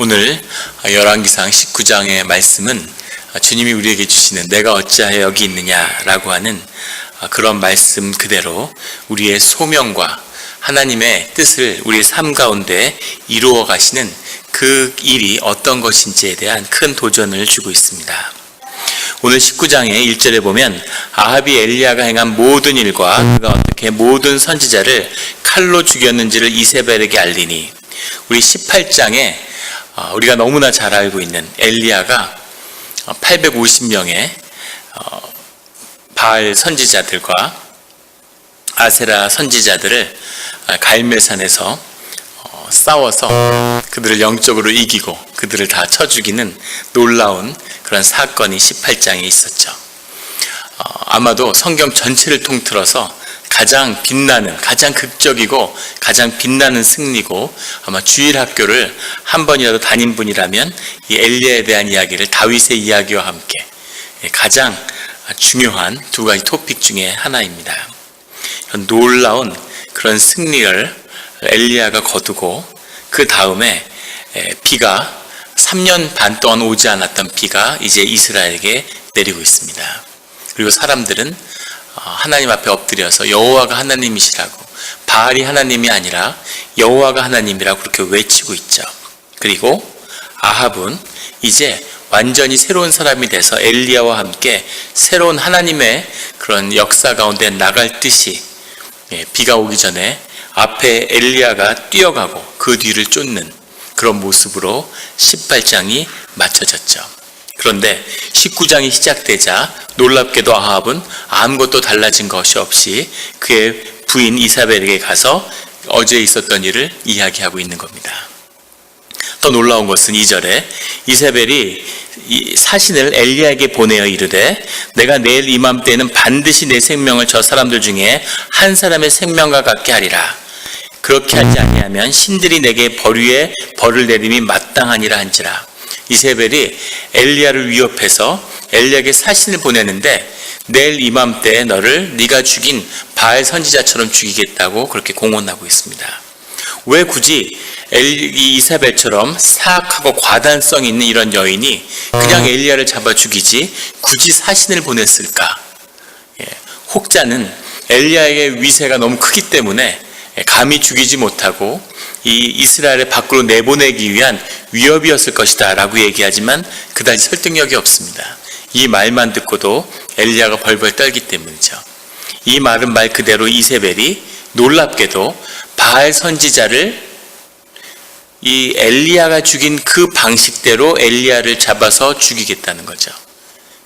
오늘 열왕기상 19장의 말씀은 주님이 우리에게 주시는 내가 어찌하여 여기 있느냐라고 하는 그런 말씀 그대로 우리의 소명과 하나님의 뜻을 우리의 삶 가운데 이루어 가시는 그 일이 어떤 것인지에 대한 큰 도전을 주고 있습니다. 오늘 19장의 1절에 보면 아합이 엘리야가 행한 모든 일과 그가 어떻게 모든 선지자를 칼로 죽였는지를 이세벨에게 알리니, 우리 18장에 우리가 너무나 잘 알고 있는 엘리야가 850명의 바알 선지자들과 아세라 선지자들을 갈멜산에서 싸워서 그들을 영적으로 이기고 그들을 다 쳐 죽이는 놀라운 그런 사건이 18장에 있었죠. 아마도 성경 전체를 통틀어서 가장 빛나는, 가장 극적이고 가장 빛나는 승리고, 아마 주일학교를 한 번이라도 다닌 분이라면 이 엘리야에 대한 이야기를 다윗의 이야기와 함께 가장 중요한 두 가지 토픽 중에 하나입니다. 놀라운 그런 승리를 엘리야가 거두고, 그 다음에 비가 3년 반 동안 오지 않았던 비가 이제 이스라엘에게 내리고 있습니다. 그리고 사람들은 하나님 앞에 엎드려서 여호와가 하나님이시라고, 바알이 하나님이 아니라 여호와가 하나님이라고 그렇게 외치고 있죠. 그리고 아합은 이제 완전히 새로운 사람이 돼서 엘리야와 함께 새로운 하나님의 그런 역사 가운데 나갈 듯이 비가 오기 전에 앞에 엘리야가 뛰어가고 그 뒤를 쫓는 그런 모습으로 18장이 마쳐졌죠. 그런데 19장이 시작되자 놀랍게도 아합은 아무것도 달라진 것이 없이 그의 부인 이사벨에게 가서 어제 있었던 일을 이야기하고 있는 겁니다. 더 놀라운 것은 2절에 이사벨이 사신을 엘리야에게 보내어 이르되, 내가 내일 이맘때에는 반드시 내 생명을 저 사람들 중에 한 사람의 생명과 같게 하리라. 그렇게 하지 아니하면 신들이 내게 벌 벌을 내림이 마땅하니라 한지라. 이세벨이 엘리야를 위협해서 엘리야에게 사신을 보내는데, 내일 이맘때에 너를 네가 죽인 바알 선지자처럼 죽이겠다고 그렇게 공언하고 있습니다. 왜 굳이 이사벨처럼 사악하고 과단성 있는 이런 여인이 그냥 엘리야를 잡아 죽이지 굳이 사신을 보냈을까? 혹자는 엘리야의 위세가 너무 크기 때문에 감히 죽이지 못하고 이 이스라엘을 밖으로 내보내기 위한 위협이었을 것이다 라고 얘기하지만 그다지 설득력이 없습니다. 이 말만 듣고도 엘리야가 벌벌 떨기 때문이죠. 이 말은 말 그대로 이세벨이 놀랍게도 바알 선지자를 이 엘리야가 죽인 그 방식대로 엘리야를 잡아서 죽이겠다는 거죠.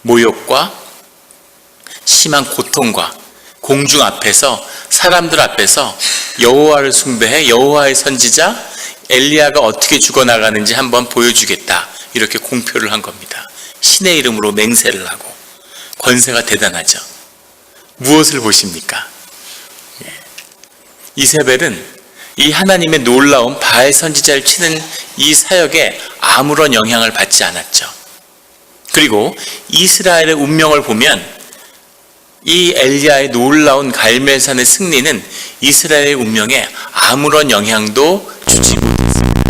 모욕과 심한 고통과 공중 앞에서, 사람들 앞에서 여호와를 숭배해 여호와의 선지자 엘리야가 어떻게 죽어나가는지 한번 보여주겠다, 이렇게 공표를 한 겁니다. 신의 이름으로 맹세를 하고. 권세가 대단하죠. 무엇을 보십니까? 이세벨은 이 하나님의 놀라운 바알 선지자를 치는 이 사역에 아무런 영향을 받지 않았죠. 그리고 이스라엘의 운명을 보면 이 엘리야의 놀라운 갈멜산의 승리는 이스라엘의 운명에 아무런 영향도 주지 못했습니다.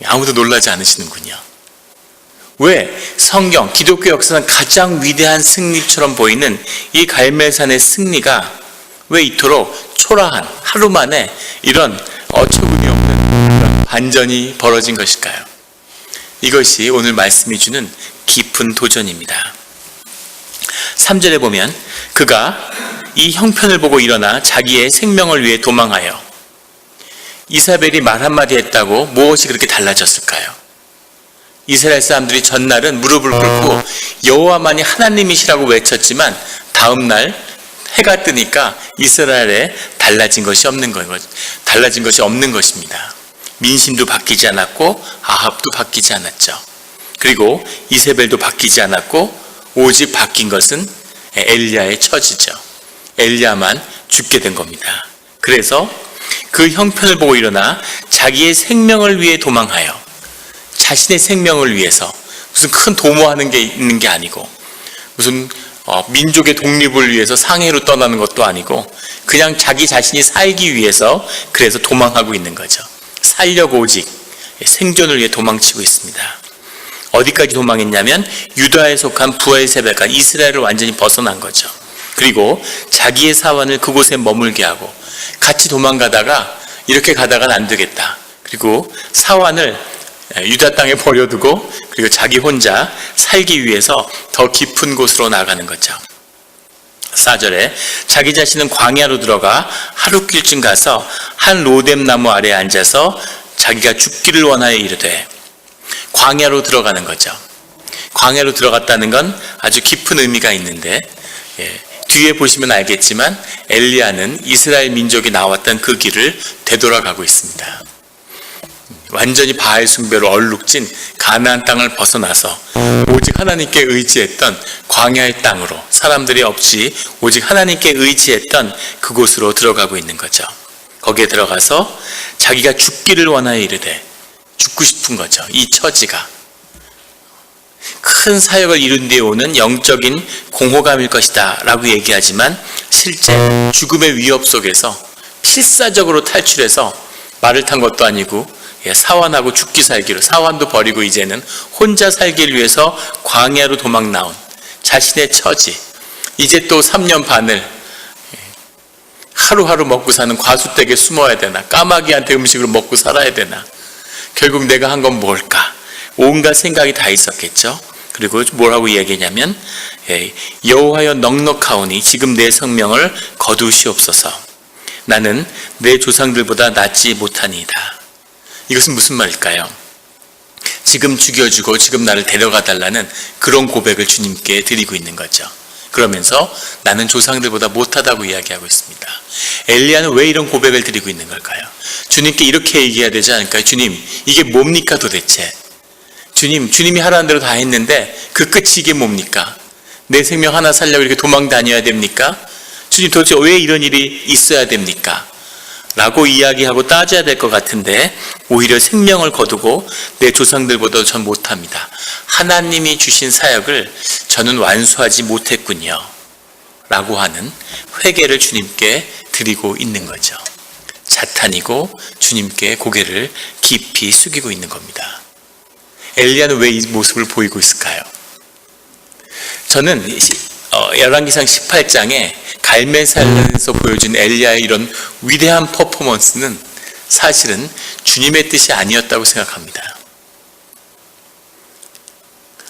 아무도 놀라지 않으시는군요. 왜? 성경, 기독교 역사는 가장 위대한 승리처럼 보이는 이 갈멜산의 승리가 왜 이토록 초라한, 하루 만에 이런 어처구니 없는 그런 반전이 벌어진 것일까요? 이것이 오늘 말씀이 주는 깊은 도전입니다. 3절에 보면 그가 이 형편을 보고 일어나 자기의 생명을 위해 도망하여. 이사벨이 말 한마디 했다고 무엇이 그렇게 달라졌을까요? 이스라엘 사람들이 전날은 무릎을 꿇고 여호와만이 하나님이시라고 외쳤지만 다음날 해가 뜨니까 이스라엘에 달라진 것이 없는 것입니다. 민심도 바뀌지 않았고 아합도 바뀌지 않았죠. 그리고 이세벨도 바뀌지 않았고 오직 바뀐 것은 엘리야의 처지죠. 엘리야만 죽게 된 겁니다. 그래서 그 형편을 보고 일어나 자기의 생명을 위해 도망하여, 자신의 생명을 위해서, 무슨 큰 도모하는 게 있는 게 아니고, 무슨 민족의 독립을 위해서 상해로 떠나는 것도 아니고 그냥 자기 자신이 살기 위해서 그래서 도망하고 있는 거죠. 살려고 오직 생존을 위해 도망치고 있습니다. 어디까지 도망했냐면 유다에 속한 부엘세바가 이스라엘을 완전히 벗어난 거죠. 그리고 자기의 사원을 그곳에 머물게 하고 같이 도망가다가 이렇게 가다가는 안 되겠다. 그리고 사원을 유다 땅에 버려두고 그리고 자기 혼자 살기 위해서 더 깊은 곳으로 나가는 거죠. 4절에 자기 자신은 광야로 들어가 하룻길쯤 가서 한 로뎀 나무 아래에 앉아서 자기가 죽기를 원하여 이르되, 광야로 들어가는 거죠. 광야로 들어갔다는 건 아주 깊은 의미가 있는데, 뒤에 보시면 알겠지만 엘리야는 이스라엘 민족이 나왔던 그 길을 되돌아가고 있습니다. 완전히 바알 숭배로 얼룩진 가나안 땅을 벗어나서 오직 하나님께 의지했던 광야의 땅으로, 사람들이 없이 오직 하나님께 의지했던 그곳으로 들어가고 있는 거죠. 거기에 들어가서 자기가 죽기를 원하여 이르되, 죽고 싶은 거죠. 이 처지가 큰 사역을 이룬 뒤에 오는 영적인 공허감일 것이다 라고 얘기하지만, 실제 죽음의 위협 속에서 필사적으로 탈출해서 말을 탄 것도 아니고 사환하고 죽기 살기로, 사환도 버리고 이제는 혼자 살기를 위해서 광야로 도망 나온 자신의 처지, 이제 또 3년 반을 하루하루 먹고 사는 과수댁에 숨어야 되나, 까마귀한테 음식을 먹고 살아야 되나, 결국 내가 한 건 뭘까, 온갖 생각이 다 있었겠죠. 그리고 뭐라고 얘기했냐면, 여호와여 넉넉하오니 지금 내 성명을 거두시옵소서. 나는 내 조상들보다 낫지 못하니이다. 이것은 무슨 말일까요? 지금 죽여주고 지금 나를 데려가 달라는 그런 고백을 주님께 드리고 있는 거죠. 그러면서 나는 조상들보다 못하다고 이야기하고 있습니다. 엘리야는 왜 이런 고백을 드리고 있는 걸까요? 주님께 이렇게 얘기해야 되지 않을까요? 주님, 이게 뭡니까 도대체? 주님이 하라는 대로 다 했는데 그 끝이 이게 뭡니까? 내 생명 하나 살려고 이렇게 도망 다녀야 됩니까? 주님, 도대체 왜 이런 일이 있어야 됩니까? 라고 이야기하고 따져야 될 것 같은데, 오히려 생명을 거두고 내 조상들보다 전 못합니다. 하나님이 주신 사역을 저는 완수하지 못했군요 라고 하는 회개를 주님께 드리고 있는 거죠. 자탄이고 주님께 고개를 깊이 숙이고 있는 겁니다. 엘리야는 왜 이 모습을 보이고 있을까요? 저는 열왕기상 18장에 갈멜살에서 보여준 엘리야의 이런 위대한 퍼포먼스는 사실은 주님의 뜻이 아니었다고 생각합니다.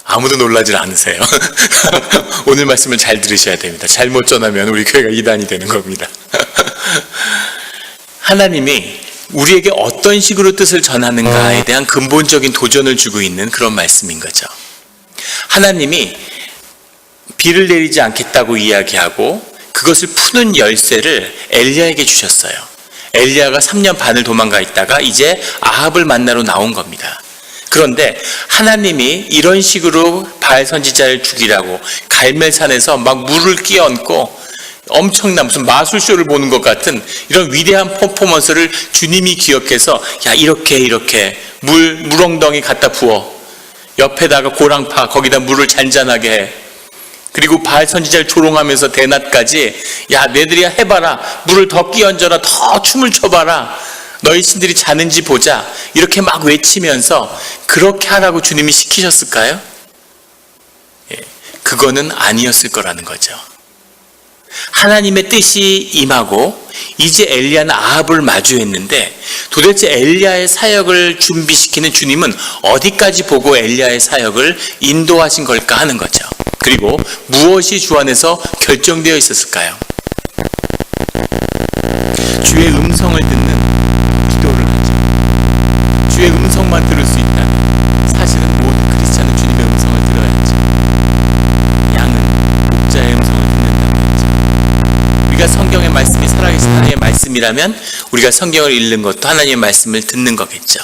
아무도 놀라질 않으세요. 오늘 말씀을 잘 들으셔야 됩니다. 잘못 전하면 우리 교회가 이단이 되는 겁니다. 하나님이 우리에게 어떤 식으로 뜻을 전하는가에 대한 근본적인 도전을 주고 있는 그런 말씀인 거죠. 하나님이 비를 내리지 않겠다고 이야기하고 그것을 푸는 열쇠를 엘리야에게 주셨어요. 엘리야가 3년 반을 도망가 있다가 이제 아합을 만나러 나온 겁니다. 그런데 하나님이 이런 식으로 바알 선지자를 죽이라고 갈멜산에서 막 물을 끼얹고 엄청난 무슨 마술쇼를 보는 것 같은 이런 위대한 퍼포먼스를 주님이 기억해서, 야, 이렇게 물엉덩이 갖다 부어, 옆에다가 고랑파 거기다 물을 잔잔하게 해, 그리고 바알 선지자를 조롱하면서 대낮까지, 야, 너희들이 해봐라, 물을 더 끼얹어라, 더 춤을 춰봐라, 너희 신들이 자는지 보자, 이렇게 막 외치면서 그렇게 하라고 주님이 시키셨을까요? 그거는 아니었을 거라는 거죠. 하나님의 뜻이 임하고 이제 엘리야는 아합을 마주했는데, 도대체 엘리야의 사역을 준비시키는 주님은 어디까지 보고 엘리야의 사역을 인도하신 걸까 하는 거죠. 그리고 무엇이 주 안에서 결정되어 있었을까요? 주의 음성을 듣는 기도를 하죠. 주의 음성만 들을 수 있다면 사실은 모든 크리스찬은 주님의 음성을 들어야죠. 양은 목자의 음성을 듣는다는 거죠. 우리가 성경의 말씀이 살아계신 하나님의 말씀이라면 우리가 성경을 읽는 것도 하나님의 말씀을 듣는 거겠죠.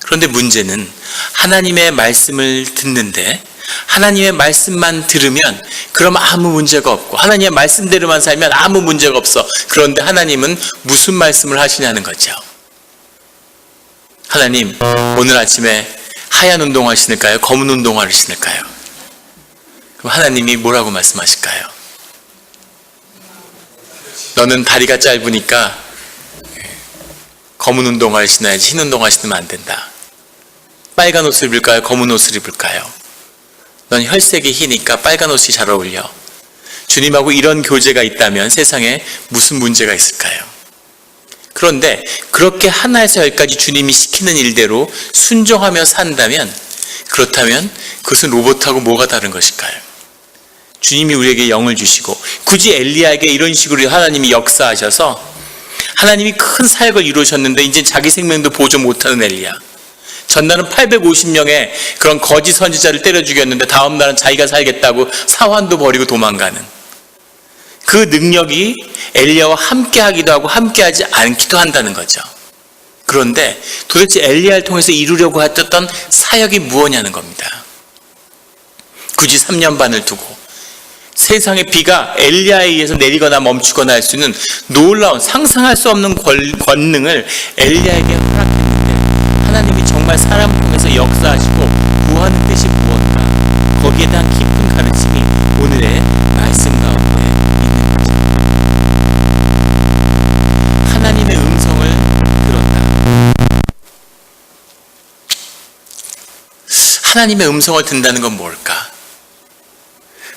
그런데 문제는 하나님의 말씀을 듣는데 하나님의 말씀만 들으면 그럼 아무 문제가 없고, 하나님의 말씀대로만 살면 아무 문제가 없어. 그런데 하나님은 무슨 말씀을 하시냐는 거죠. 하나님, 오늘 아침에 하얀 운동화 신을까요? 검은 운동화를 신을까요? 그럼 하나님이 뭐라고 말씀하실까요? 너는 다리가 짧으니까 검은 운동화를 신어야지 흰 운동화 신으면 안 된다. 빨간 옷을 입을까요? 검은 옷을 입을까요? 넌 혈색이 희니까 빨간 옷이 잘 어울려. 주님하고 이런 교제가 있다면 세상에 무슨 문제가 있을까요? 그런데 그렇게 하나에서 열까지 주님이 시키는 일대로 순종하며 산다면, 그렇다면 그것은 로봇하고 뭐가 다른 것일까요? 주님이 우리에게 영을 주시고 굳이 엘리야에게 이런 식으로 하나님이 역사하셔서 하나님이 큰 사역을 이루셨는데 이제 자기 생명도 보존 못하는 엘리야, 전날은 850명의 그런 거짓 선지자를 때려 죽였는데 다음 날은 자기가 살겠다고 사환도 버리고 도망가는 그 능력이 엘리야와 함께 하기도 하고 함께 하지 않기도 한다는 거죠. 그런데 도대체 엘리야를 통해서 이루려고 했던 사역이 무엇냐는 겁니다. 굳이 3년 반을 두고 세상의 비가 엘리야에 의해서 내리거나 멈추거나 할 수 있는 놀라운 상상할 수 없는 권능을 엘리야에게 허락했는데, 하나님이 정말 사람 통해서 역사하시고 구하는 뜻이 무엇인가, 거기에 대한 깊은 가르침이 오늘의 말씀 가운데 있는 거죠. 하나님의 음성을 들었다. 하나님의 음성을 듣는다는 건 뭘까?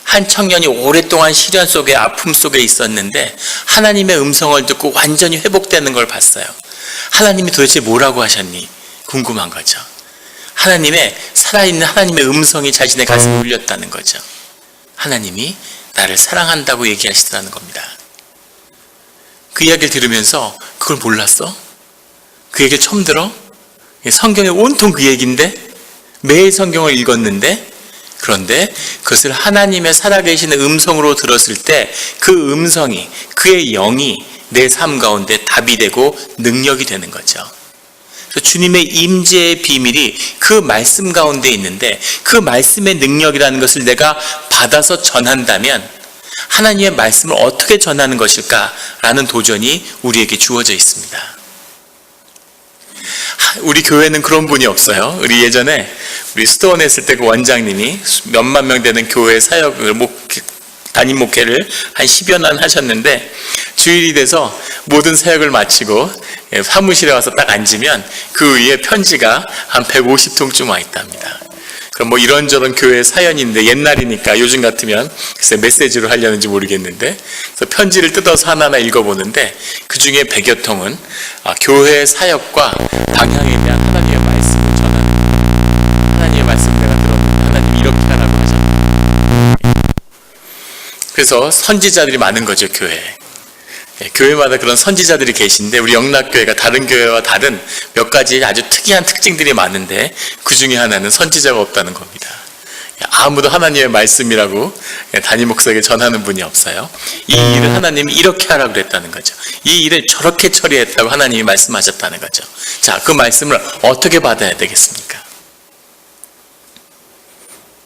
한 청년이 오랫동안 시련 속에, 아픔 속에 있었는데 하나님의 음성을 듣고 완전히 회복되는 걸 봤어요. 하나님이 도대체 뭐라고 하셨니? 궁금한 거죠. 하나님의 살아있는 하나님의 음성이 자신의 가슴에 울렸다는 거죠. 하나님이 나를 사랑한다고 얘기하시더라는 겁니다. 그 이야기를 들으면서 그걸 몰랐어? 그 얘기를 처음 들어? 성경에 온통 그 얘기인데, 매일 성경을 읽었는데, 그런데 그것을 하나님의 살아계시는 음성으로 들었을 때 그 음성이, 그의 영이 내 삶 가운데 답이 되고 능력이 되는 거죠. 그래서 주님의 임재의 비밀이 그 말씀 가운데 있는데, 그 말씀의 능력이라는 것을 내가 받아서 전한다면 하나님의 말씀을 어떻게 전하는 것일까라는 도전이 우리에게 주어져 있습니다. 우리 교회는 그런 분이 없어요. 우리 예전에 우리 수도원에 있을 때 그 원장님이 몇만 명 되는 교회 사역을 담임 목회를 한 10여 년 하셨는데, 주일이 돼서 모든 사역을 마치고 사무실에 와서 딱 앉으면 그 위에 편지가 한 150통쯤 와 있답니다. 그럼 뭐 이런저런 교회 사연인데, 옛날이니까 요즘 같으면 글쎄 메시지로 하려는지 모르겠는데, 그래서 편지를 뜯어서 하나하나 읽어보는데 그 중에 100여 통은 교회 사역과 방향에 대한 하나님의 말씀을 전하는, 하나님의 말씀을 내가 들었는데 하나님이 이렇게 하라고 하셨다. 그래서 선지자들이 많은 거죠, 교회에. 교회마다 그런 선지자들이 계신데, 우리 영락교회가 다른 교회와 다른 몇 가지 아주 특이한 특징들이 많은데 그 중에 하나는 선지자가 없다는 겁니다. 아무도 하나님의 말씀이라고 담임 목사에게 전하는 분이 없어요. 이 일을 하나님이 이렇게 하라고 그랬다는 거죠. 이 일을 저렇게 처리했다고 하나님이 말씀하셨다는 거죠. 자, 그 말씀을 어떻게 받아야 되겠습니까?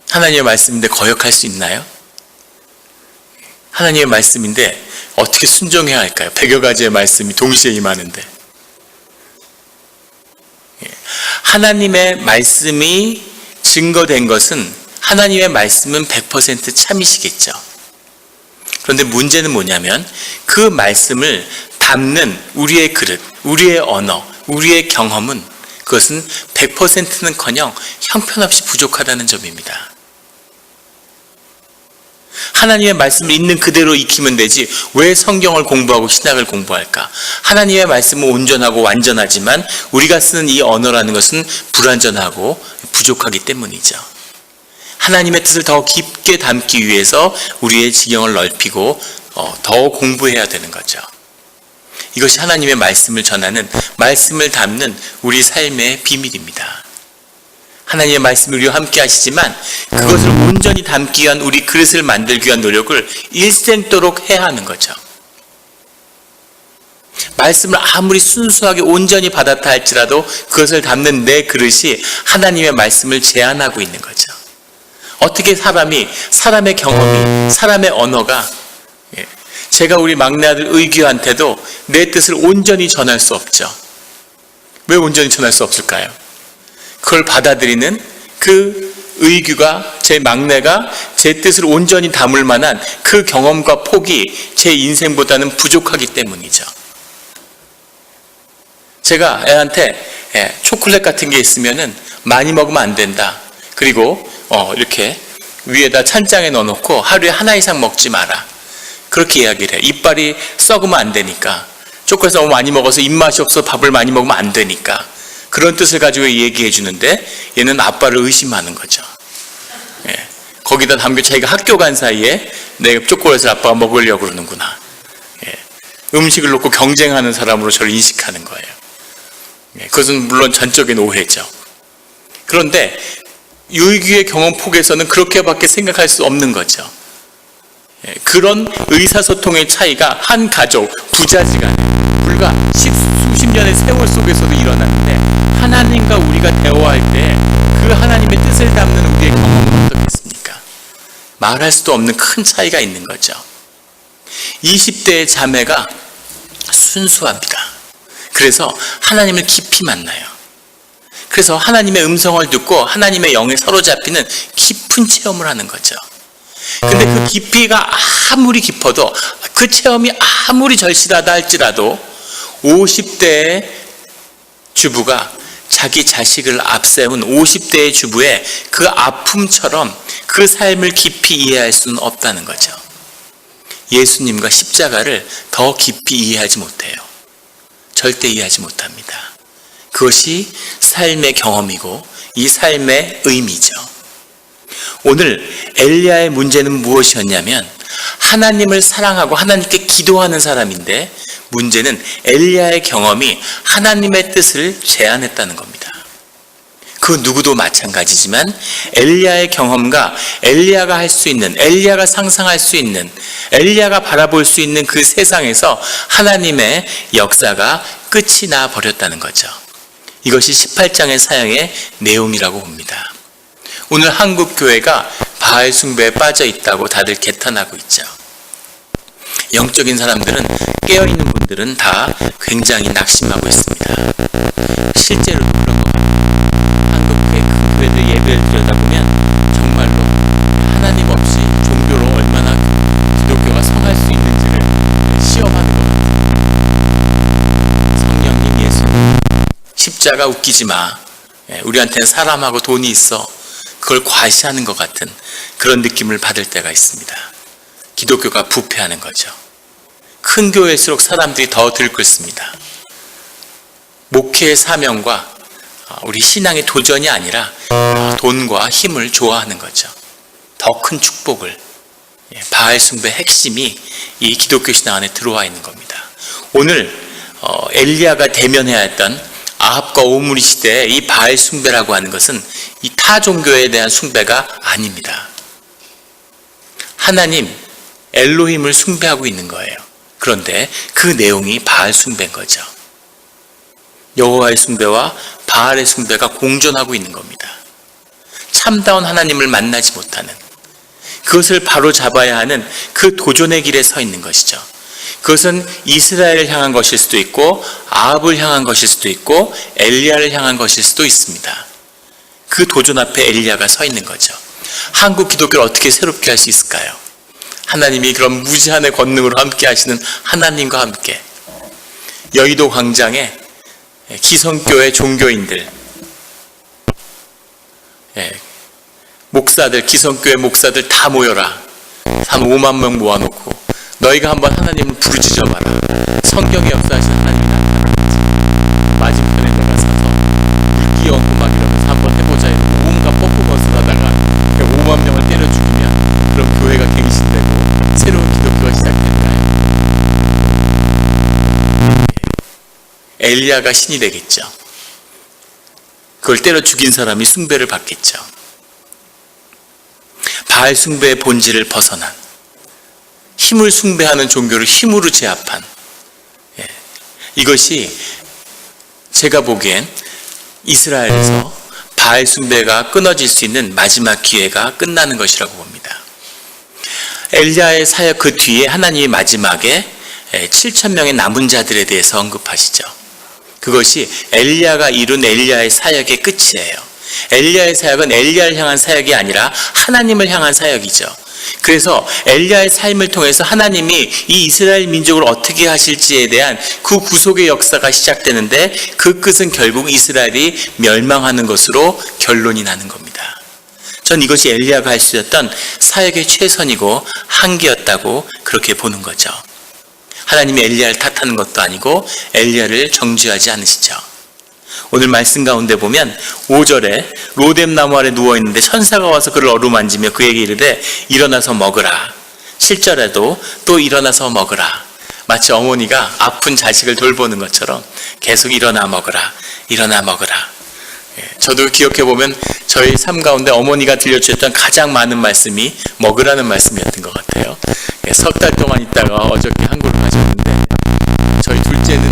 하나님의 말씀인데 거역할 수 있나요? 하나님의 말씀인데 어떻게 순종해야 할까요? 100여 가지의 말씀이 동시에 임하는데. 하나님의 말씀이 증거된 것은, 하나님의 말씀은 100% 참이시겠죠. 그런데 문제는 뭐냐면 그 말씀을 담는 우리의 그릇, 우리의 언어, 우리의 경험은, 그것은 100%는커녕 형편없이 부족하다는 점입니다. 하나님의 말씀을 있는 그대로 익히면 되지 왜 성경을 공부하고 신학을 공부할까? 하나님의 말씀은 온전하고 완전하지만 우리가 쓰는 이 언어라는 것은 불완전하고 부족하기 때문이죠. 하나님의 뜻을 더 깊게 담기 위해서 우리의 지경을 넓히고 더 공부해야 되는 거죠. 이것이 하나님의 말씀을 전하는, 말씀을 담는 우리 삶의 비밀입니다. 하나님의 말씀이 우리와 함께 하시지만 그것을 온전히 담기 위한, 우리 그릇을 만들기 위한 노력을 일생도록 해야 하는 거죠. 말씀을 아무리 순수하게 온전히 받았다 할지라도 그것을 담는 내 그릇이 하나님의 말씀을 제한하고 있는 거죠. 어떻게 사람의 경험이, 사람의 언어가, 제가 우리 막내 아들 의규한테도 내 뜻을 온전히 전할 수 없죠. 왜 온전히 전할 수 없을까요? 그걸 받아들이는 그 의규가, 제 막내가 제 뜻을 온전히 담을 만한 그 경험과 폭이 제 인생보다는 부족하기 때문이죠. 제가 애한테 초콜릿 같은 게 있으면은 많이 먹으면 안 된다. 그리고 이렇게 위에다 찬장에 넣어놓고 하루에 하나 이상 먹지 마라. 그렇게 이야기를 해. 이빨이 썩으면 안 되니까. 초콜릿을 너무 많이 먹어서 입맛이 없어 밥을 많이 먹으면 안 되니까. 그런 뜻을 가지고 얘기해 주는데 얘는 아빠를 의심하는 거죠. 예. 거기다 담겨 자기가 학교 간 사이에 내 초콜릿을 아빠가 먹으려고 그러는구나. 예. 음식을 놓고 경쟁하는 사람으로 저를 인식하는 거예요. 예. 그것은 물론 전적인 오해죠. 그런데 유기의 경험 폭에서는 그렇게밖에 생각할 수 없는 거죠. 예. 그런 의사소통의 차이가 한 가족, 부자지간에 불과 수십 년의 세월 속에서도 일어나는데 하나님과 우리가 대화할 때 그 하나님의 뜻을 담는 우리의 경험은 어떻겠습니까? 말할 수도 없는 큰 차이가 있는 거죠. 20대의 자매가 순수합니다. 그래서 하나님을 깊이 만나요. 그래서 하나님의 음성을 듣고 하나님의 영에 사로잡히는 깊은 체험을 하는 거죠. 근데 그 깊이가 아무리 깊어도 그 체험이 아무리 절실하다 할지라도 50대의 주부가 자기 자식을 앞세운 50대의 주부의 그 아픔처럼 그 삶을 깊이 이해할 수는 없다는 거죠. 예수님과 십자가를 더 깊이 이해하지 못해요. 절대 이해하지 못합니다. 그것이 삶의 경험이고 이 삶의 의미죠. 오늘 엘리야의 문제는 무엇이었냐면 하나님을 사랑하고 하나님께 기도하는 사람인데 문제는 엘리야의 경험이 하나님의 뜻을 제안했다는 겁니다. 그 누구도 마찬가지지만 엘리야의 경험과 엘리야가 할 수 있는, 엘리야가 상상할 수 있는, 엘리야가 바라볼 수 있는 그 세상에서 하나님의 역사가 끝이 나 버렸다는 거죠. 이것이 18장의 사역의 내용이라고 봅니다. 오늘 한국 교회가 바알 숭배에 빠져 있다고 다들 개탄하고 있죠. 영적인 사람들은, 깨어있는 분들은 다 굉장히 낙심하고 있습니다. 실제로도 그런 것 같아요. 한국의 큰 교회들 예배를 들여다보면 정말로 하나님 없이 종교로 얼마나 기독교가 성할 수 있는지를 시험하는 것 같아요. 성령님, 예수님, 십자가 웃기지 마. 우리한테는 사람하고 돈이 있어. 그걸 과시하는 것 같은 그런 느낌을 받을 때가 있습니다. 기독교가 부패하는 거죠. 큰 교회일수록 사람들이 더 들끓습니다. 목회의 사명과 우리 신앙의 도전이 아니라 돈과 힘을 좋아하는 거죠. 더 큰 축복을. 바알 숭배의 핵심이 이 기독교 신앙 안에 들어와 있는 겁니다. 오늘 엘리야가 대면해야 했던 아합과 오므리 시대의 이 바알 숭배라고 하는 것은 이 타 종교에 대한 숭배가 아닙니다. 하나님 엘로힘을 숭배하고 있는 거예요. 그런데 그 내용이 바알 숭배인 거죠. 여호와의 숭배와 바알의 숭배가 공존하고 있는 겁니다. 참다운 하나님을 만나지 못하는, 그것을 바로 잡아야 하는 그 도전의 길에 서 있는 것이죠. 그것은 이스라엘을 향한 것일 수도 있고 아합을 향한 것일 수도 있고 엘리야를 향한 것일 수도 있습니다. 그 도전 앞에 엘리야가 서 있는 거죠. 한국 기독교를 어떻게 새롭게 할 수 있을까요? 하나님이 그런 무제한의 권능으로 함께 하시는 하나님과 함께 여의도 광장에 기성교회 종교인들, 목사들, 기성교회 목사들 다 모여라. 한 5만 명 모아놓고 너희가 한번 하나님을 부르짖어봐라. 성경에 역사하시는 하나님이 나타나겠지. 맞은편에 내가 서서 물 끼얹고 막 이러면서 한번 해보자 이러고 온갖 퍼포먼스를 하다가 5만 명을 때려 죽이면 그럼 교회가 갱신되고 새로운 기독교가 시작될까요? 엘리야가 신이 되겠죠. 그걸 때려 죽인 사람이 숭배를 받겠죠. 바알 숭배의 본질을 벗어난, 힘을 숭배하는 종교를 힘으로 제압한, 이것이 제가 보기엔 이스라엘에서 바알 숭배가 끊어질 수 있는 마지막 기회가 끝나는 것이라고 봅니다. 엘리야의 사역 그 뒤에 하나님이 마지막에 7,000명의 남은 자들에 대해서 언급하시죠. 그것이 엘리야가 이룬 엘리야의 사역의 끝이에요. 엘리야의 사역은 엘리야를 향한 사역이 아니라 하나님을 향한 사역이죠. 그래서 엘리야의 삶을 통해서 하나님이 이 이스라엘 민족을 어떻게 하실지에 대한 그 구속의 역사가 시작되는데 그 끝은 결국 이스라엘이 멸망하는 것으로 결론이 나는 겁니다. 전 이것이 엘리야가 할 수 있었던 사역의 최선이고 한계였다고 그렇게 보는 거죠. 하나님이 엘리야를 탓하는 것도 아니고 엘리야를 정죄하지 않으시죠. 오늘 말씀 가운데 보면 5절에 로뎀 나무 아래 누워있는데 천사가 와서 그를 어루만지며 그에게 이르되 일어나서 먹으라. 7절에도 또 일어나서 먹으라. 마치 어머니가 아픈 자식을 돌보는 것처럼 계속 일어나 먹으라, 일어나 먹으라. 저도 기억해보면 저희 삶 가운데 어머니가 들려주셨던 가장 많은 말씀이 먹으라는 말씀이었던 것 같아요. 석 달 동안 있다가 어저께 한국으로 가셨는데 저희 둘째는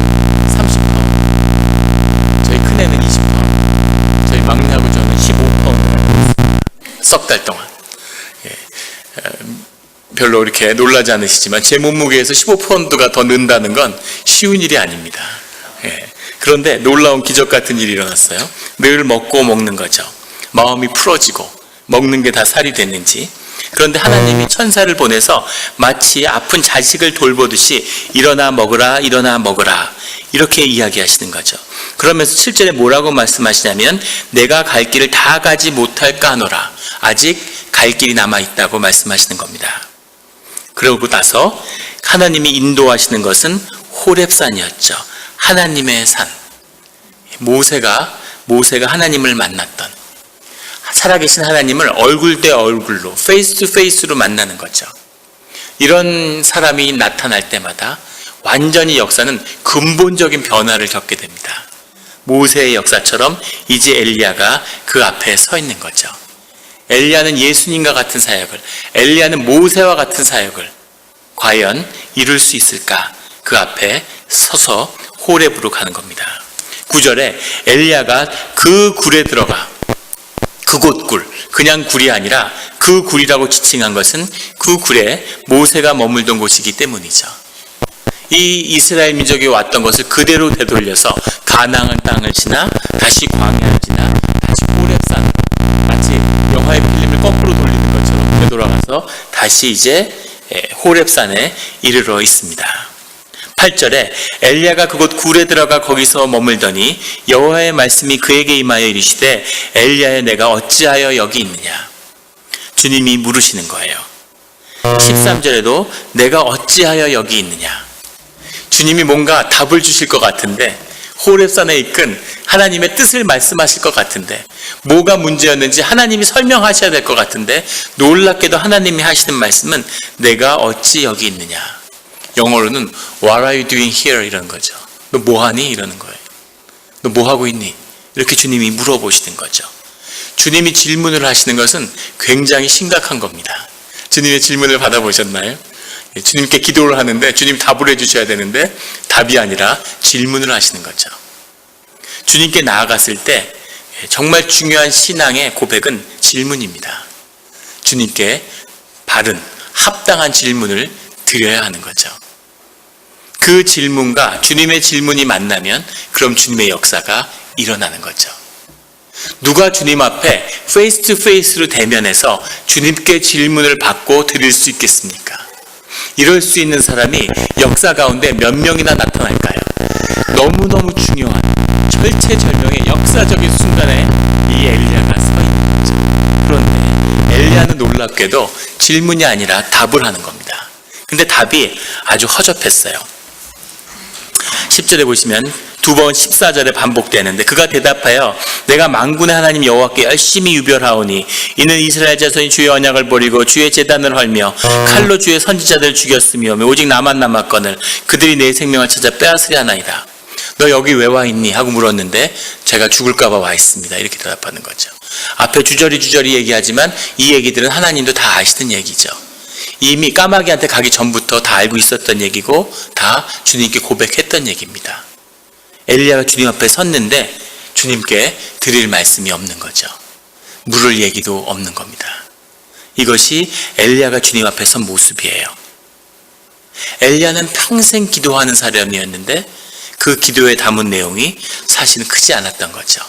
30파운드, 저희 큰애는 20파운드, 저희 막내하고 저는 15파운드 석 달 동안. 별로 이렇게 놀라지 않으시지만 제 몸무게에서 15파운드가 더 는다는 건 쉬운 일이 아닙니다. 그런데 놀라운 기적 같은 일이 일어났어요. 늘 먹고 먹는 거죠. 마음이 풀어지고 먹는 게 다 살이 됐는지. 그런데 하나님이 천사를 보내서 마치 아픈 자식을 돌보듯이 일어나 먹으라, 일어나 먹으라 이렇게 이야기하시는 거죠. 그러면서 7절에 뭐라고 말씀하시냐면 내가 갈 길을 다 가지 못할까 하노라. 아직 갈 길이 남아있다고 말씀하시는 겁니다. 그러고 나서 하나님이 인도하시는 것은 호렙산이었죠. 하나님의 산. 모세가 하나님을 만났던, 살아계신 하나님을 얼굴 대 얼굴로, 페이스 투 페이스로 만나는 거죠. 이런 사람이 나타날 때마다 완전히 역사는 근본적인 변화를 겪게 됩니다. 모세의 역사처럼 이제 엘리야가 그 앞에 서 있는 거죠. 엘리야는 예수님과 같은 사역을, 엘리야는 모세와 같은 사역을 과연 이룰 수 있을까? 그 앞에 서서 호렙으로 가는 겁니다. 9절에 엘리야가 그 굴에 들어가, 그곳 굴, 그냥 굴이 아니라 그 굴이라고 지칭한 것은 그 굴에 모세가 머물던 곳이기 때문이죠. 이 이스라엘 민족이 왔던 것을 그대로 되돌려서 가나안 땅을 지나 다시 광야를 지나 다시 호렙산으로, 마치 영화의 필름을 거꾸로 돌리는 것처럼 되돌아가서 다시 이제 호렙산에 이르러 있습니다. 8절에 엘리야가 그곳 굴에 들어가 거기서 머물더니 여호와의 말씀이 그에게 임하여 이르시되 엘리야야 내가 어찌하여 여기 있느냐. 주님이 물으시는 거예요. 13절에도 내가 어찌하여 여기 있느냐. 주님이 뭔가 답을 주실 것 같은데, 호렙산에 이끈 하나님의 뜻을 말씀하실 것 같은데, 뭐가 문제였는지 하나님이 설명하셔야 될 것 같은데, 놀랍게도 하나님이 하시는 말씀은 내가 어찌 여기 있느냐. 영어로는 What are you doing here? 이런 거죠. 너 뭐하니? 이러는 거예요. 너 뭐하고 있니? 이렇게 주님이 물어보시는 거죠. 주님이 질문을 하시는 것은 굉장히 심각한 겁니다. 주님의 질문을 받아보셨나요? 주님께 기도를 하는데 주님 답을 해주셔야 되는데 답이 아니라 질문을 하시는 거죠. 주님께 나아갔을 때 정말 중요한 신앙의 고백은 질문입니다. 주님께 바른, 합당한 질문을 드려야 하는 거죠. 그 질문과 주님의 질문이 만나면 그럼 주님의 역사가 일어나는 거죠. 누가 주님 앞에 페이스 투 페이스로 대면해서 주님께 질문을 받고 드릴 수 있겠습니까? 이럴 수 있는 사람이 역사 가운데 몇 명이나 나타날까요? 너무너무 중요한 절체절명의 역사적인 순간에 이 엘리야가 서 있는 거죠. 그런데 엘리야는 놀랍게도 질문이 아니라 답을 하는 겁니다. 근데 답이 아주 허접했어요. 10절에 보시면 두 번 14절에 반복되는데 그가 대답하여 내가 만군의 하나님 여호와께 열심히 유별하오니 이는 이스라엘 자손이 주의 언약을 버리고 주의 제단을 헐며 칼로 주의 선지자들을 죽였으며 오직 나만 남았거늘 그들이 내 생명을 찾아 빼앗으려 하나이다. 너 여기 왜 와 있니? 하고 물었는데 제가 죽을까 봐 와 있습니다. 이렇게 대답하는 거죠. 앞에 주저리 얘기하지만 이 얘기들은 하나님도 다 아시는 얘기죠. 이미 까마귀한테 가기 전부터 다 알고 있었던 얘기고 다 주님께 고백했던 얘기입니다. 엘리야가 주님 앞에 섰는데 주님께 드릴 말씀이 없는 거죠. 물을 얘기도 없는 겁니다. 이것이 엘리야가 주님 앞에 선 모습이에요. 엘리야는 평생 기도하는 사람이었는데 그 기도에 담은 내용이 사실은 크지 않았던 거죠.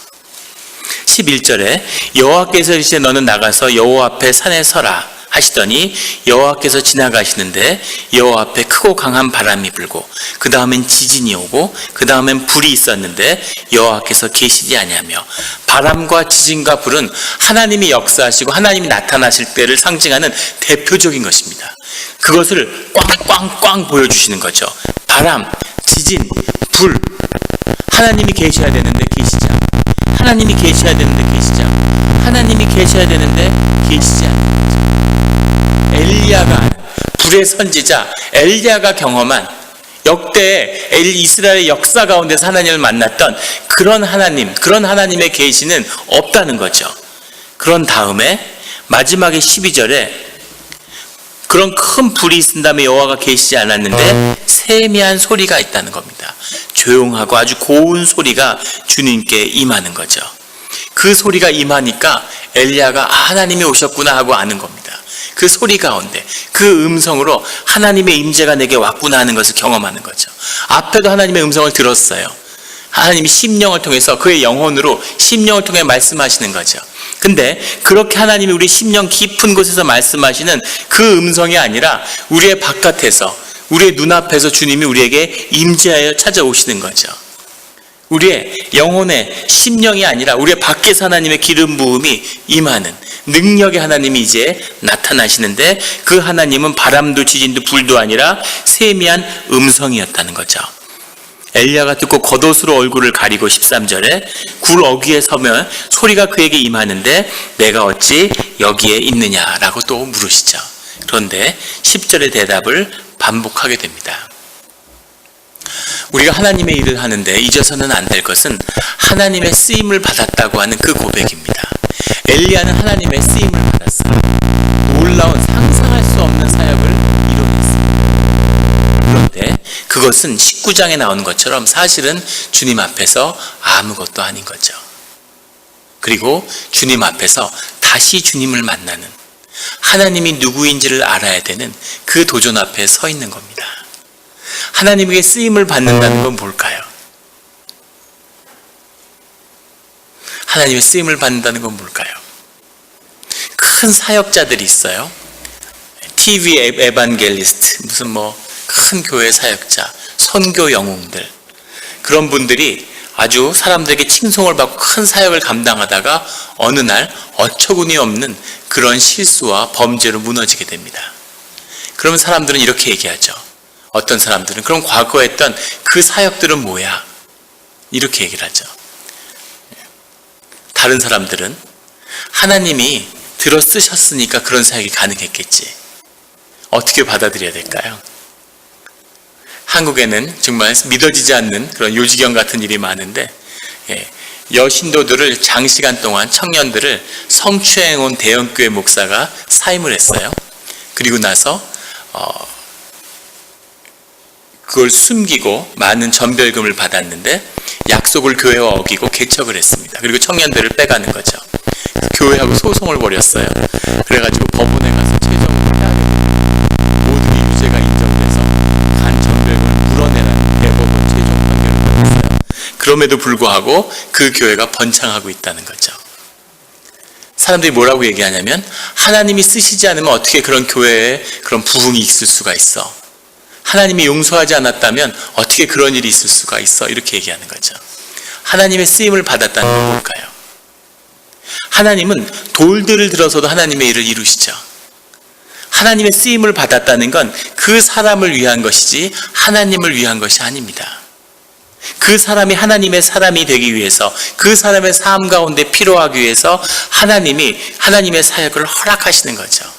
11절에 여호와께서 이르시되 너는 나가서 여호와 앞에 산에 서라 하시더니 여호와께서 지나가시는데 여호와 앞에 크고 강한 바람이 불고 그 다음엔 지진이 오고 그 다음엔 불이 있었는데 여호와께서 계시지 아니하며. 바람과 지진과 불은 하나님이 역사하시고 하나님이 나타나실 때를 상징하는 대표적인 것입니다. 그것을 꽝꽝꽝 보여주시는 거죠. 바람, 지진, 불. 하나님이 계셔야 되는데 계시지 않고, 하나님이 계셔야 되는데 계시지 않고, 하나님이 계셔야 되는데 계시지 않는 거죠. 엘리야가, 불의 선지자 엘리야가 경험한 역대 이스라엘의 역사 가운데서 하나님을 만났던 그런 하나님, 그런 하나님의 계시는 없다는 거죠. 그런 다음에 마지막에 12절에 그런 큰 불이 있은 다음에 여호와가 계시지 않았는데 세미한 소리가 있다는 겁니다. 조용하고 아주 고운 소리가 주님께 임하는 거죠. 그 소리가 임하니까 엘리야가 하나님이 오셨구나 하고 아는 겁니다. 그 소리 가운데 그 음성으로 하나님의 임재가 내게 왔구나 하는 것을 경험하는 거죠. 앞에도 하나님의 음성을 들었어요. 하나님이 심령을 통해서 그의 영혼으로 심령을 통해 말씀하시는 거죠. 근데 그렇게 하나님이 우리 심령 깊은 곳에서 말씀하시는 그 음성이 아니라 우리의 바깥에서, 우리의 눈앞에서 주님이 우리에게 임재하여 찾아오시는 거죠. 우리의 영혼의 심령이 아니라 우리의 밖에서 하나님의 기름 부음이 임하는 능력의 하나님이 이제 나타나시는데 그 하나님은 바람도 지진도 불도 아니라 세미한 음성이었다는 거죠. 엘리야가 듣고 겉옷으로 얼굴을 가리고 13절에 굴 어귀에 서면 소리가 그에게 임하는데 내가 어찌 여기에 있느냐라고 또 물으시죠. 그런데 10절의 대답을 반복하게 됩니다. 우리가 하나님의 일을 하는데 잊어서는 안 될 것은 하나님의 쓰임을 받았다고 하는 그 고백입니다. 엘리야는 하나님의 쓰임을 받았어요. 놀라운 상상할 수 없는 사역을 이루었습니다. 그런데 그것은 19장에 나오는 것처럼 사실은 주님 앞에서 아무것도 아닌 거죠. 그리고 주님 앞에서 다시 주님을 만나는, 하나님이 누구인지를 알아야 되는 그 도전 앞에 서 있는 겁니다. 하나님에게 쓰임을 받는다는 건 뭘까요? 하나님의 쓰임을 받는다는 건 뭘까요? 큰 사역자들이 있어요. TV 에반겔리스트, 무슨 큰 교회 사역자, 선교 영웅들, 그런 분들이 아주 사람들에게 칭송을 받고 큰 사역을 감당하다가 어느 날 어처구니 없는 그런 실수와 범죄로 무너지게 됩니다. 그러면 사람들은 이렇게 얘기하죠. 어떤 사람들은 그럼 과거에 했던 그 사역들은 뭐야? 이렇게 얘기를 하죠. 다른 사람들은 하나님이 들어 쓰셨으니까 그런 사역이 가능했겠지. 어떻게 받아들여야 될까요? 한국에는 정말 믿어지지 않는 그런 요지경 같은 일이 많은데, 여신도들을 장시간 동안 청년들을 성추행한 대형교회 목사가 사임을 했어요. 그리고 나서 그걸 숨기고 많은 전별금을 받았는데 약속을 교회와 어기고 개척을 했습니다. 그리고 청년들을 빼가는 거죠. 교회하고 소송을 벌였어요. 그래가지고 법원에 가서 최종으로 모든 유죄가 인정돼서 간 전별금을 물어내라는 대법원 최종 판결을 받았어요. 그럼에도 불구하고 그 교회가 번창하고 있다는 거죠. 사람들이 뭐라고 얘기하냐면 하나님이 쓰시지 않으면 어떻게 그런 교회에 그런 부흥이 있을 수가 있어. 하나님이 용서하지 않았다면 어떻게 그런 일이 있을 수가 있어. 이렇게 얘기하는 거죠. 하나님의 쓰임을 받았다는 건 뭘까요? 하나님은 돌들을 들어서도 하나님의 일을 이루시죠. 하나님의 쓰임을 받았다는 건 그 사람을 위한 것이지 하나님을 위한 것이 아닙니다. 그 사람이 하나님의 사람이 되기 위해서, 그 사람의 삶 가운데 필요하기 위해서 하나님이 하나님의 사역을 허락하시는 거죠.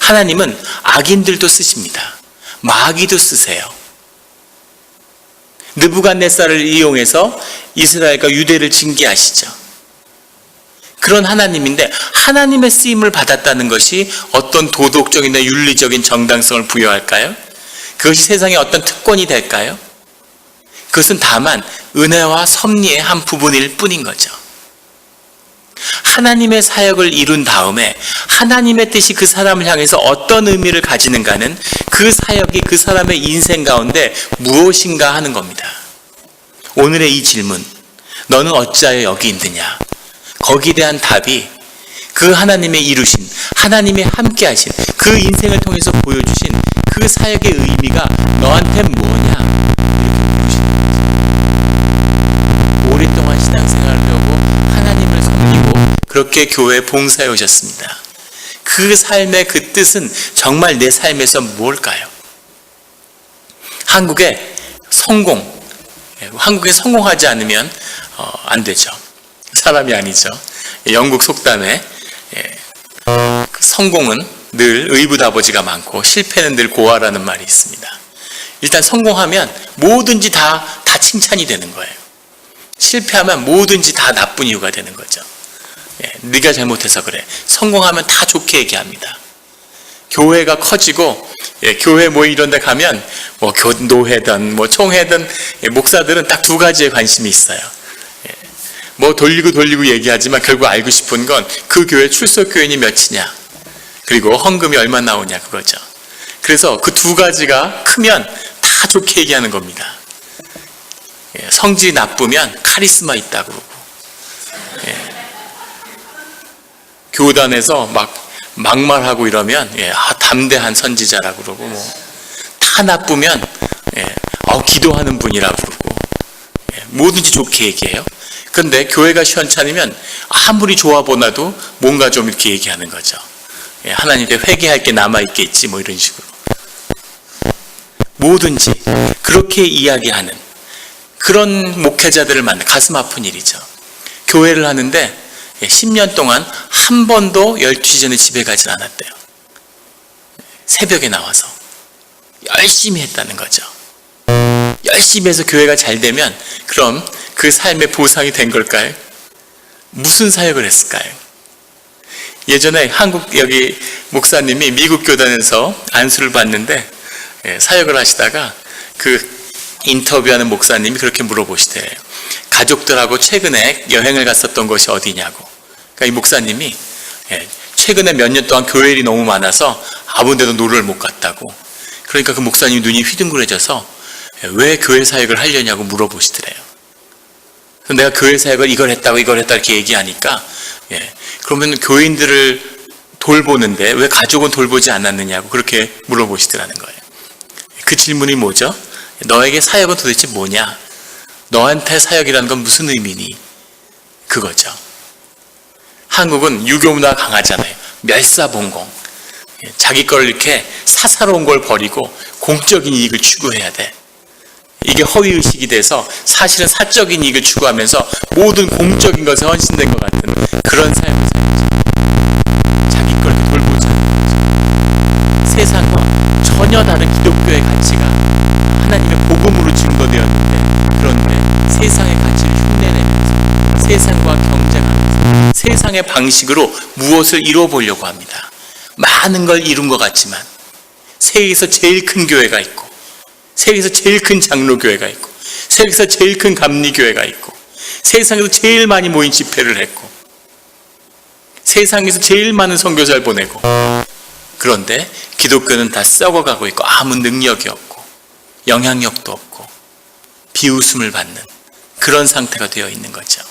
하나님은 악인들도 쓰십니다. 마귀도 쓰세요. 느부갓네살을 이용해서 이스라엘과 유대를 징계하시죠. 그런 하나님인데 하나님의 쓰임을 받았다는 것이 어떤 도덕적이나 윤리적인 정당성을 부여할까요? 그것이 세상에 어떤 특권이 될까요? 그것은 다만 은혜와 섭리의 한 부분일 뿐인 거죠. 하나님의 사역을 이룬 다음에 하나님의 뜻이 그 사람을 향해서 어떤 의미를 가지는가는 그 사역이 그 사람의 인생 가운데 무엇인가 하는 겁니다. 오늘의 이 질문, 너는 어찌하여 여기 있느냐? 거기에 대한 답이 그 하나님의 이루신, 하나님의 함께 하신, 그 인생을 통해서 보여주신 그 사역의 의미가 너한테 뭐냐? 이렇게 물으시는 거죠. 오랫동안 신앙생활을 하고 하나님을 섬기고 그렇게 교회에 봉사해 오셨습니다. 그 삶의 그 뜻은 정말 내 삶에서 뭘까요? 한국에 성공하지 않으면 안 되죠. 사람이 아니죠. 영국 속담에 성공은 늘 의붓아버지가 많고 실패는 늘 고아라는 말이 있습니다. 일단 성공하면 뭐든지 다 칭찬이 되는 거예요. 실패하면 뭐든지 다 나쁜 이유가 되는 거죠. 네가 잘못해서 그래. 성공하면 다 좋게 얘기합니다. 교회가 커지고 교회 뭐 이런 데 가면 뭐 교노회든 뭐 총회든 목사들은 딱 두 가지에 관심이 있어요. 뭐 돌리고 얘기하지만 결국 알고 싶은 건 그 교회 출석 교인이 몇이냐, 그리고 헌금이 얼마 나오냐, 그거죠. 그래서 그 두 가지가 크면 다 좋게 얘기하는 겁니다. 성질이 나쁘면 카리스마 있다고 그러고, 교단에서 막말하고 이러면 담대한 선지자라고 그러고, 뭐 다 나쁘면 기도하는 분이라고 그러고, 뭐든지 좋게 얘기해요. 그런데 교회가 시원찮으면 아무리 좋아 보나도 뭔가 좀 이렇게 얘기하는 거죠. 하나님께 회개할 게 남아있겠지, 뭐 이런 식으로. 뭐든지 그렇게 이야기하는 그런 목회자들을 만나 가슴 아픈 일이죠. 교회를 하는데 10년 동안 한 번도 12시 전에 집에 가진 않았대요. 새벽에 나와서 열심히 했다는 거죠. 열심히 해서 교회가 잘 되면 그럼 그 삶의 보상이 된 걸까요? 무슨 사역을 했을까요? 예전에 여기 목사님이 미국 교단에서 안수를 받는데 사역을 하시다가 그 인터뷰하는 목사님이 그렇게 물어보시대요. 가족들하고 최근에 여행을 갔었던 곳이 어디냐고. 그러니까 이 목사님이 최근에 몇 년 동안 교회 일이 너무 많아서 아무 데도 놀러를 못 갔다고. 그러니까 그 목사님 눈이 휘둥그레져서 왜 교회 사역을 하려냐고 물어보시더래요. 내가 교회 사역을 이걸 했다 이렇게 얘기하니까 그러면 교인들을 돌보는데 왜 가족은 돌보지 않았느냐고 그렇게 물어보시더라는 거예요. 그 질문이 뭐죠? 너에게 사역은 도대체 뭐냐? 너한테 사역이라는 건 무슨 의미니? 그거죠. 한국은 유교 문화가 강하잖아요. 멸사봉공. 자기 걸 이렇게 사사로운 걸 버리고 공적인 이익을 추구해야 돼. 이게 허위의식이 돼서 사실은 사적인 이익을 추구하면서 모든 공적인 것에 헌신된 것 같은 그런 삶을 살죠. 자기 걸 이렇게 돌보지 않는 거죠. 세상과 전혀 다른 기독교의 가치가 하나님의 복음으로 증거되었는데, 그런데 세상의 가치를 흉내내면서 세상과 경쟁하면서 세상의 방식으로 무엇을 이루어보려고 합니다. 많은 걸 이룬 것 같지만 세계에서 제일 큰 교회가 있고, 세계에서 제일 큰 장로교회가 있고, 세계에서 제일 큰 감리교회가 있고, 세상에서 제일 많이 모인 집회를 했고, 세상에서 제일 많은 선교사를 보내고, 그런데 기독교는 다 썩어가고 있고 아무 능력이 없고 영향력도 없고 비웃음을 받는 그런 상태가 되어 있는 거죠.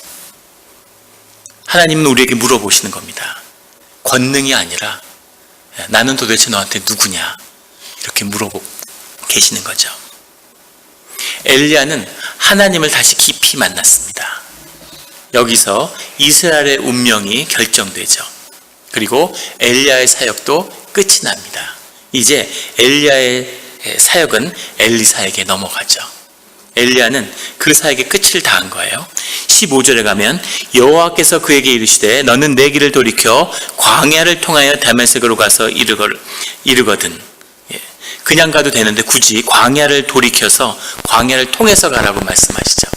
하나님은 우리에게 물어보시는 겁니다. 권능이 아니라 나는 도대체 너한테 누구냐, 이렇게 물어보고 계시는 거죠. 엘리야는 하나님을 다시 깊이 만났습니다. 여기서 이스라엘의 운명이 결정되죠. 그리고 엘리야의 사역도 끝이 납니다. 이제 엘리야의 사역은 엘리사에게 넘어가죠. 엘리야는 그 사역의 끝을 다한 거예요. 15절에 가면 여호와께서 그에게 이르시되 너는 내 길을 돌이켜 광야를 통하여 다메섹으로 가서 이르거든. 그냥 가도 되는데 굳이 광야를 돌이켜서 광야를 통해서 가라고 말씀하시죠.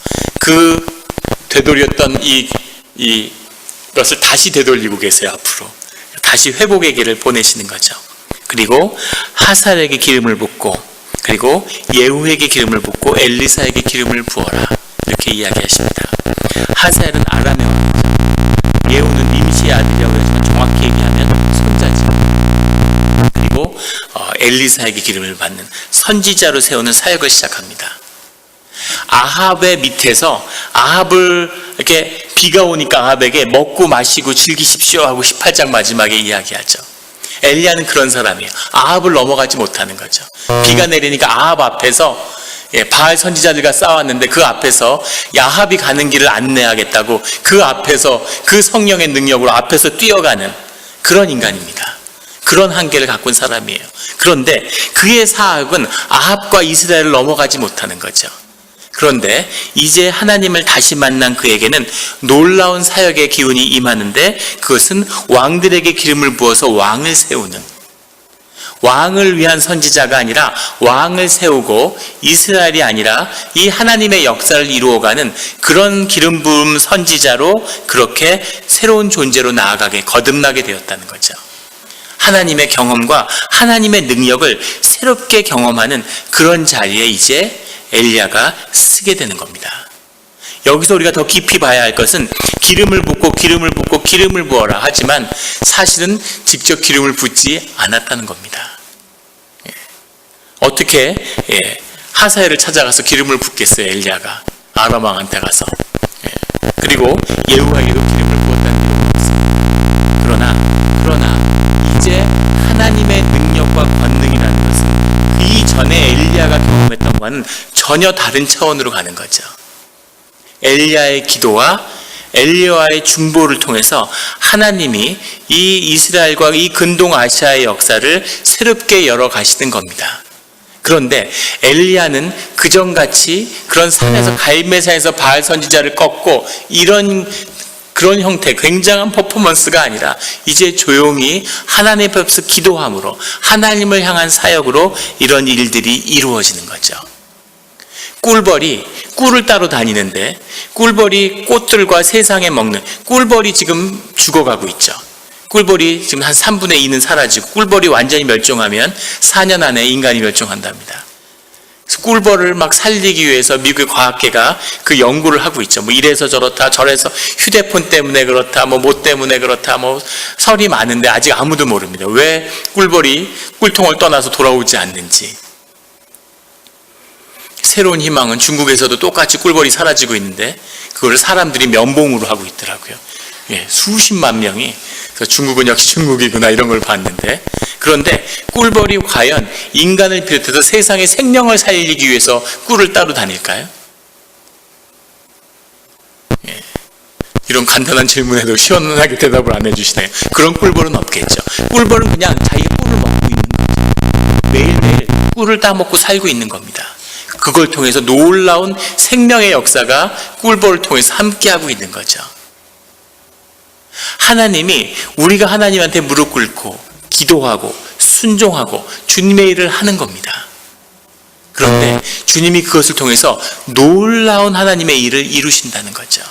그 되돌렸던 이것을 다시 되돌리고 계세요. 앞으로 다시 회복의 길을 보내시는 거죠. 그리고 하살에게 기름을 붓고, 그리고 예후에게 기름을 붓고 엘리사에게 기름을 부어라, 이렇게 이야기하십니다. 하살은 아람의 왕이죠. 예후는 nim시의 아들이라고 하지만 정확히 얘기하면 손자죠. 그리고 엘리사에게 기름을 받는 선지자로 세우는 사역을 시작합니다. 아합의 밑에서 아합을 이렇게 비가 오니까 아합에게 먹고 마시고 즐기십시오 하고 18장 마지막에 이야기하죠. 엘리야는 그런 사람이에요. 아합을 넘어가지 못하는 거죠. 비가 내리니까 아합 앞에서 바알 선지자들과 싸웠는데 그 앞에서 아합이 가는 길을 안내하겠다고 그 앞에서 그 성령의 능력으로 앞에서 뛰어가는 그런 인간입니다. 그런 한계를 갖고 온 사람이에요. 그런데 그의 사악은 아합과 이스라엘을 넘어가지 못하는 거죠. 그런데 이제 하나님을 다시 만난 그에게는 놀라운 사역의 기운이 임하는데 그것은 왕들에게 기름을 부어서 왕을 세우는, 왕을 위한 선지자가 아니라 왕을 세우고 이스라엘이 아니라 이 하나님의 역사를 이루어가는 그런 기름 부음 선지자로 그렇게 새로운 존재로 나아가게 거듭나게 되었다는 거죠. 하나님의 경험과 하나님의 능력을 새롭게 경험하는 그런 자리에 이제 엘리야가 쓰게 되는 겁니다. 여기서 우리가 더 깊이 봐야 할 것은 기름을 붓고 기름을 붓고 기름을 부어라 하지만 사실은 직접 기름을 붓지 않았다는 겁니다. 어떻게 하사엘을 찾아가서 기름을 붓겠어요, 엘리야가 아람 왕한테 가서. 그리고 예후에게도 기름을 부었다는 기록이 있습니다. 그러나 이제 하나님의 능력과 권능이라는 것은 이전에 엘리야가 경험했던 것과는 전혀 다른 차원으로 가는 거죠. 엘리야의 기도와 엘리야의 중보를 통해서 하나님이 이 이스라엘과 이 근동 아시아의 역사를 새롭게 열어 가시는 겁니다. 그런데 엘리야는 그전같이 그런 산에서 갈멜산에서 바알 선지자를 꺾고 그런 형태, 굉장한 퍼포먼스가 아니라 이제 조용히 하나님 앞에서 기도함으로 하나님을 향한 사역으로 이런 일들이 이루어지는 거죠. 꿀벌이 꿀을 따러 다니는데 꿀벌이 꽃들과 세상에 먹는, 꿀벌이 지금 죽어가고 있죠. 꿀벌이 지금 한 3분의 2는 사라지고 꿀벌이 완전히 멸종하면 4년 안에 인간이 멸종한답니다. 그래서 꿀벌을 막 살리기 위해서 미국의 과학계가 그 연구를 하고 있죠. 뭐 이래서 저렇다, 저래서 휴대폰 때문에 그렇다, 뭐 때문에 그렇다, 뭐 설이 많은데 아직 아무도 모릅니다. 왜 꿀벌이 꿀통을 떠나서 돌아오지 않는지. 새로운 희망은 중국에서도 똑같이 꿀벌이 사라지고 있는데 그걸 사람들이 면봉으로 하고 있더라고요. 수십만 명이. 그래서 중국은 역시 중국이구나 이런 걸 봤는데, 그런데 꿀벌이 과연 인간을 비롯해서 세상의 생명을 살리기 위해서 꿀을 따로 다닐까요? 이런 간단한 질문에도 시원하게 대답을 안 해주시네요. 그런 꿀벌은 없겠죠. 꿀벌은 그냥 자기가 꿀을 먹고 있는 거죠. 매일매일 꿀을 따먹고 살고 있는 겁니다. 그걸 통해서 놀라운 생명의 역사가 꿀벌을 통해서 함께하고 있는 거죠. 하나님이 우리가 하나님한테 무릎 꿇고 기도하고 순종하고 주님의 일을 하는 겁니다. 그런데 주님이 그것을 통해서 놀라운 하나님의 일을 이루신다는 거죠.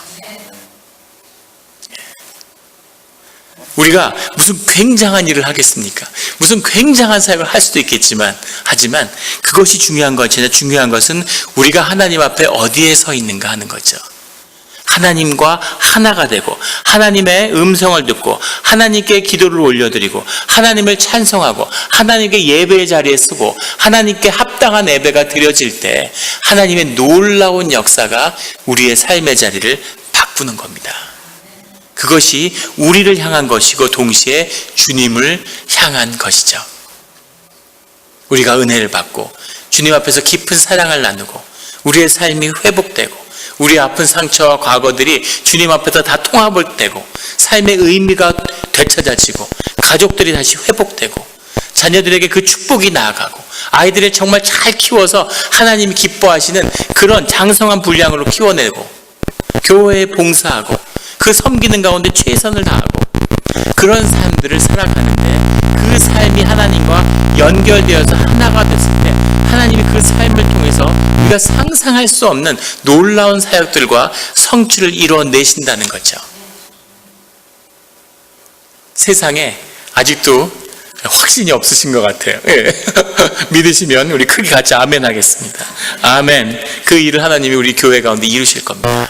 우리가 무슨 굉장한 일을 하겠습니까? 무슨 굉장한 사역을 할 수도 있겠지만, 하지만 그것이 중요한 것이 아니라 중요한 것은 우리가 하나님 앞에 어디에 서 있는가 하는 거죠. 하나님과 하나가 되고 하나님의 음성을 듣고 하나님께 기도를 올려드리고 하나님을 찬송하고 하나님께 예배의 자리에 서고 하나님께 합당한 예배가 드려질 때 하나님의 놀라운 역사가 우리의 삶의 자리를 바꾸는 겁니다. 그것이 우리를 향한 것이고 동시에 주님을 향한 것이죠. 우리가 은혜를 받고 주님 앞에서 깊은 사랑을 나누고 우리의 삶이 회복되고 우리 아픈 상처와 과거들이 주님 앞에서 다 통합을 되고 삶의 의미가 되찾아지고 가족들이 다시 회복되고 자녀들에게 그 축복이 나아가고 아이들을 정말 잘 키워서 하나님이 기뻐하시는 그런 장성한 분량으로 키워내고 교회에 봉사하고 그 섬기는 가운데 최선을 다하고 그런 삶들을 살아가는데 그 삶이 하나님과 연결되어서 하나가 됐을 때 하나님이 그 삶을 통해서 우리가 상상할 수 없는 놀라운 사역들과 성취를 이루어내신다는 거죠. 세상에 아직도 확신이 없으신 것 같아요. 믿으시면 우리 크게 같이 아멘 하겠습니다. 아멘. 그 일을 하나님이 우리 교회 가운데 이루실 겁니다.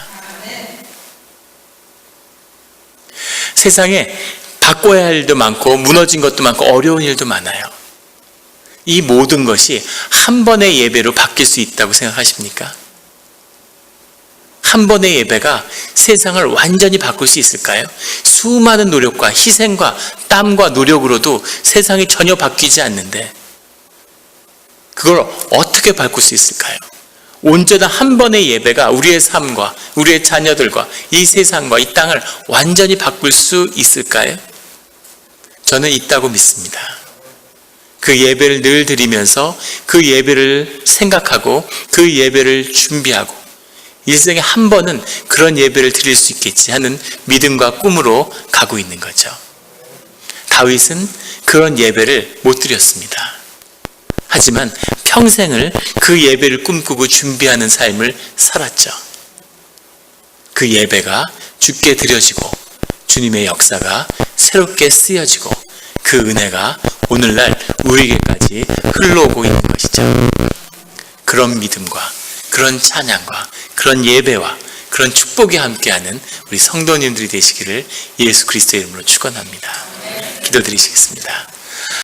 세상에 바꿔야 할 일도 많고 무너진 것도 많고 어려운 일도 많아요. 이 모든 것이 한 번의 예배로 바뀔 수 있다고 생각하십니까? 한 번의 예배가 세상을 완전히 바꿀 수 있을까요? 수많은 노력과 희생과 땀과 노력으로도 세상이 전혀 바뀌지 않는데 그걸 어떻게 바꿀 수 있을까요? 온전한 한 번의 예배가 우리의 삶과 우리의 자녀들과 이 세상과 이 땅을 완전히 바꿀 수 있을까요? 저는 있다고 믿습니다. 그 예배를 늘 드리면서 그 예배를 생각하고 그 예배를 준비하고 일생에 한 번은 그런 예배를 드릴 수 있겠지 하는 믿음과 꿈으로 가고 있는 거죠. 다윗은 그런 예배를 못 드렸습니다. 하지만 평생을 그 예배를 꿈꾸고 준비하는 삶을 살았죠. 그 예배가 주께 드려지고 주님의 역사가 새롭게 쓰여지고 그 은혜가 오늘날 우리에게까지 흘러오고 있는 것이죠. 그런 믿음과 그런 찬양과 그런 예배와 그런 축복이 함께하는 우리 성도님들이 되시기를 예수 그리스도의 이름으로 축원합니다. 기도드리시겠습니다.